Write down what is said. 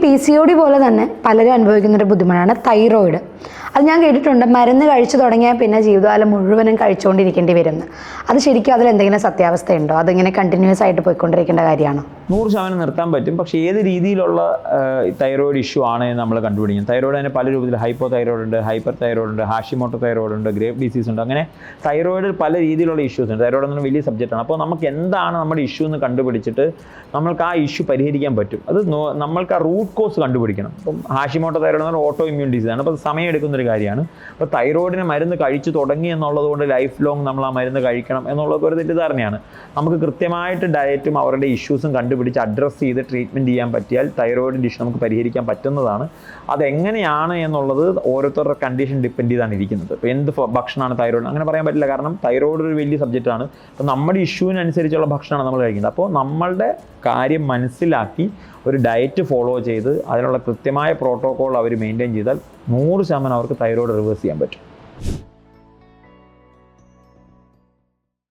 PCOD പോലെ തന്നെ പലരും അനുഭവിക്കുന്നൊരു ബുദ്ധിമുട്ടാണ് തൈറോയിഡ്. അത് ഞാൻ കേട്ടിട്ടുണ്ട്, മരുന്ന് കഴിച്ചു തുടങ്ങിയാൽ പിന്നെ ജീവിതകാലം മുഴുവനും കഴിച്ചുകൊണ്ടിരിക്കേണ്ടി വരുമെന്ന്. അത് ശരിക്കും അതിലെന്തെങ്കിലും സത്യാവസ്ഥയുണ്ടോ? അതിങ്ങനെ കണ്ടിന്യൂസ് ആയിട്ട് പോയിക്കൊണ്ടിരിക്കേണ്ട കാര്യമാണോ? 100% നിർത്താൻ പറ്റും. പക്ഷേ ഏത് രീതിയിലുള്ള തൈറോയിഡ് ഇഷ്യൂ ആണ് നമ്മൾ കണ്ടുപിടിക്കുന്നത്. തൈറോയിഡ് തന്നെ പല രൂപത്തിൽ ഹൈപ്പോ തൈറോയിഡ് ഉണ്ട്, ഹൈപ്പർ തൈറോയിഡ് ഉണ്ട്, ഹാഷിമോട്ടോ തൈറോയിഡ് ഉണ്ട്, ഗ്രേവ് ഡിസീസ് ഉണ്ട്. അങ്ങനെ തൈറോയിഡിൽ പല രീതിയിലുള്ള ഇഷ്യൂസ് ഉണ്ട്. തൈറോയിഡ് എന്ന വലിയ സബ്ജക്റ്റാണ്. അപ്പോൾ നമുക്ക് എന്താണ് നമ്മുടെ ഇഷ്യൂ എന്ന് കണ്ടുപിടിച്ചിട്ട് നമ്മൾക്ക് ആ ഇഷ്യൂ പരിഹരിക്കാൻ പറ്റും. അത് നമ്മൾക്ക് ആ റൂട്ട് കോസ് കണ്ടുപിടിക്കണം. ഇപ്പം ഹാഷിമോട്ടോ തൈറോയിഡ് എന്ന് പറഞ്ഞാൽ ഓട്ടോ ഇമ്മ്യൂൺ ഡിസീസാണ്. അപ്പോൾ സമയം എടുക്കുന്നൊരു കാര്യമാണ്. അപ്പോൾ തൈറോയിഡിന് മരുന്ന് കഴിച്ചു തുടങ്ങി എന്നുള്ളത് കൊണ്ട് ലൈഫ് ലോങ് നമ്മൾ ആ മരുന്ന് കഴിക്കണം എന്നുള്ളതൊക്കെ ഒരു തെറ്റിദ്ധാരണയാണ്. നമുക്ക് കൃത്യമായിട്ട് ഡയറ്റും അവരുടെ ഇഷ്യൂസും കണ്ടുപിടിച്ച് അഡ്രസ്സ് ചെയ്ത് ട്രീറ്റ്മെൻറ്റ് ചെയ്യാൻ പറ്റിയാൽ തൈറോയിഡിൻ്റെ ഇഷ്യൂ നമുക്ക് പരിഹരിക്കാൻ പറ്റുന്നതാണ്. അതെങ്ങനെയാണ് എന്നുള്ളത് ഓരോരുത്തരുടെ കണ്ടീഷൻ ഡിപ്പെൻഡ് ചെയ്താണ് ഇരിക്കുന്നത്. ഇപ്പോൾ എന്ത് ഭക്ഷണമാണ് തൈറോയിഡ് അങ്ങനെ പറയാൻ പറ്റില്ല. കാരണം തൈറോയിഡ് ഒരു വലിയ സബ്ജക്റ്റാണ്. അപ്പോൾ നമ്മുടെ ഇഷ്യൂവിനനുസരിച്ചുള്ള ഭക്ഷണമാണ് നമ്മൾ കഴിക്കുന്നത്. അപ്പോൾ നമ്മളുടെ കാര്യം മനസ്സിലാക്കി ഒരു ഡയറ്റ് ഫോളോ ചെയ്ത് അതിനുള്ള കൃത്യമായ പ്രോട്ടോക്കോൾ അവർ മെയിൻറ്റെയിൻ ചെയ്താൽ 100% അവർക്ക് തൈറോയിഡ് റിവേഴ്സ് ചെയ്യാൻ പറ്റും.